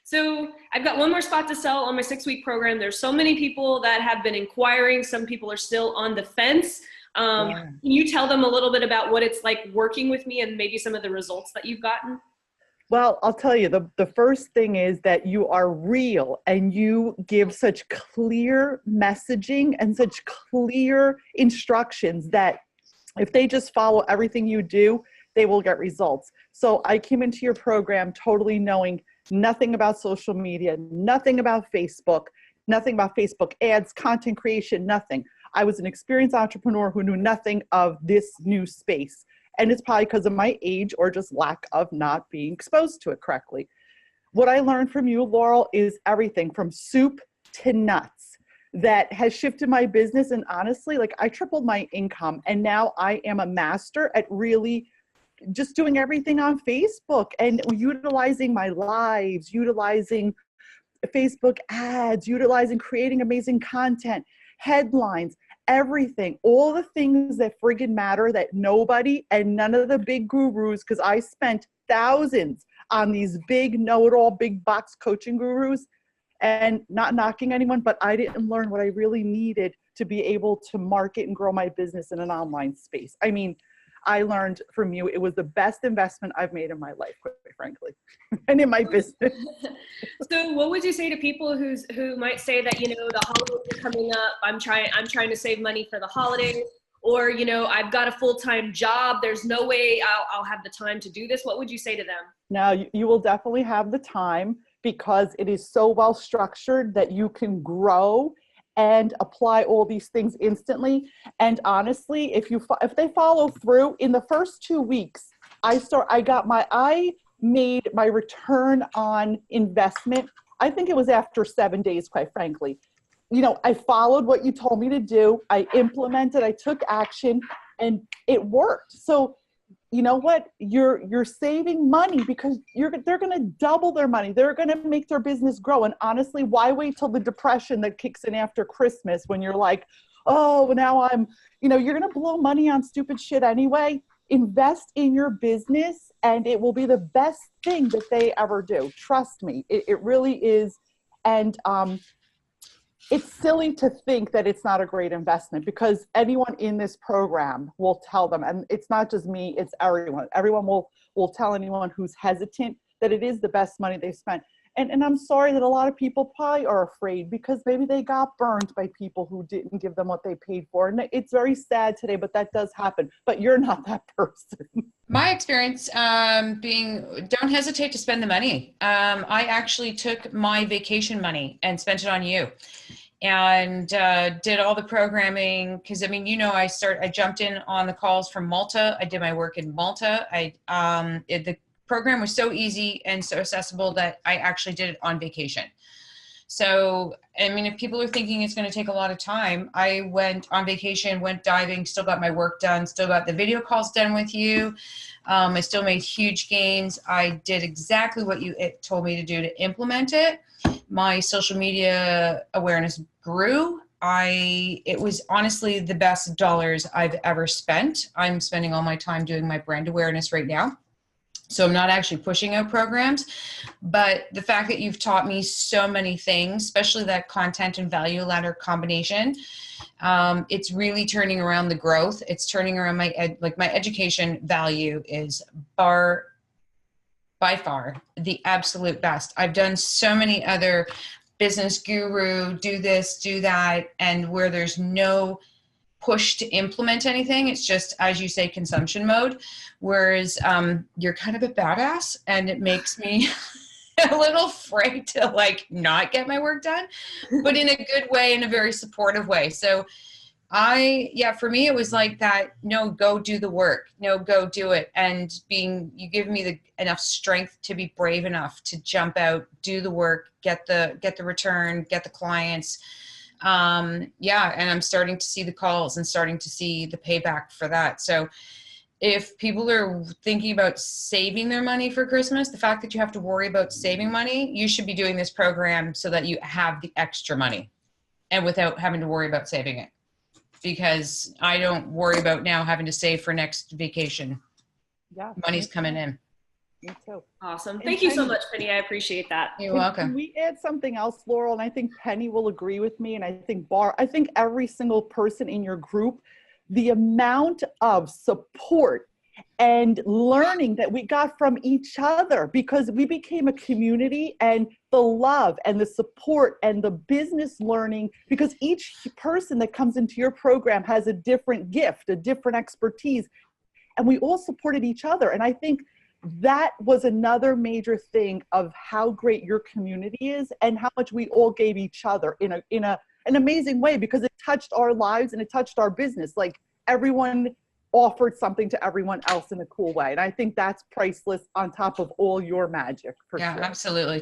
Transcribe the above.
So I've got one more spot to sell on my 6-week program. There's so many people that have been inquiring. Some people are still on the fence. Can you tell them a little bit about what it's like working with me and maybe some of the results that you've gotten? Well, I'll tell you, the first thing is that you are real and you give such clear messaging and such clear instructions that if they just follow everything you do, they will get results. So I came into your program totally knowing nothing about social media, nothing about Facebook ads, content creation, nothing. I was an experienced entrepreneur who knew nothing of this new space. And it's probably because of my age or just lack of not being exposed to it correctly. What I learned from you, Laurel, is everything from soup to nuts that has shifted my business. And honestly, like I tripled my income and now I am a master at really just doing everything on Facebook and utilizing my lives, utilizing Facebook ads, utilizing creating amazing content, headlines, everything, all the things that friggin' matter that nobody and none of the big gurus, because I spent thousands on these big know-it-all, big box coaching gurus and not knocking anyone, but I didn't learn what I really needed to be able to market and grow my business in an online space. I mean, I learned from you. It was the best investment I've made in my life, quite frankly, and in my business. So what would you say to people who might say that, you know, the holidays are coming up, I'm trying to save money for the holidays, or, you know, I've got a full-time job, there's no way I'll have the time to do this. What would you say to them? Now, you will definitely have the time because it is so well structured that you can grow and apply all these things instantly. And honestly, if they follow through in the first 2 weeks, I made my return on investment. I think it was after 7 days, quite frankly. You know, I followed what you told me to do. I implemented, I took action, and it worked. So, you know what? You're saving money because they're going to double their money. They're going to make their business grow. And honestly, why wait till the depression that kicks in after Christmas when you're like, oh, now you're going to blow money on stupid shit anyway. Invest in your business and it will be the best thing that they ever do. Trust me, it really is. And it's silly to think that it's not a great investment because anyone in this program will tell them, and it's not just me, it's everyone. Everyone will tell anyone who's hesitant that it is the best money they've spent. And I'm sorry that a lot of people probably are afraid because maybe they got burned by people who didn't give them what they paid for. And it's very sad today, but that does happen. But you're not that person. My experience don't hesitate to spend the money. I actually took my vacation money and spent it on you and did all the programming. Because, I mean, you know, I jumped in on the calls from Malta. I did my work in Malta. The program was so easy and so accessible that I actually did it on vacation. So, I mean, if people are thinking it's going to take a lot of time, I went on vacation, went diving, still got my work done, still got the video calls done with you. I still made huge gains. I did exactly what you told me to do to implement it. My social media awareness grew. It was honestly the best dollars I've ever spent. I'm spending all my time doing my brand awareness right now. So I'm not actually pushing out programs, but the fact that you've taught me so many things, especially that content and value ladder combination, it's really turning around the growth. It's turning around my education value is by far the absolute best. I've done so many other business guru, do this, do that, and where there's no push to implement anything. It's just, as you say, consumption mode. Whereas you're kind of a badass and it makes me a little afraid to not get my work done, but in a good way, in a very supportive way. So for me, it was like that, no, go do the work, no, go do it. And you give me enough strength to be brave enough to jump out, do the work, get the return, get the clients. And I'm starting to see the calls and starting to see the payback for that. So if people are thinking about saving their money for Christmas, the fact that you have to worry about saving money, you should be doing this program so that you have the extra money and without having to worry about saving it. Because I don't worry about now having to save for next vacation. Yeah, money's coming in. Me too. Awesome. And Thank you so Penny, much, Penny. I appreciate that. You're can welcome. we add something else, Laurel? And I think Penny will agree with me. And I think I think every single person in your group, the amount of support and learning that we got from each other, because we became a community, and the love and the support and the business learning, because each person that comes into your program has a different gift, a different expertise, and we all supported each other. And I think that was another major thing of how great your community is and how much we all gave each other in an amazing way, because it touched our lives and it touched our business. Like, everyone offered something to everyone else in a cool way. And I think that's priceless on top of all your magic, for Yeah, sure. absolutely.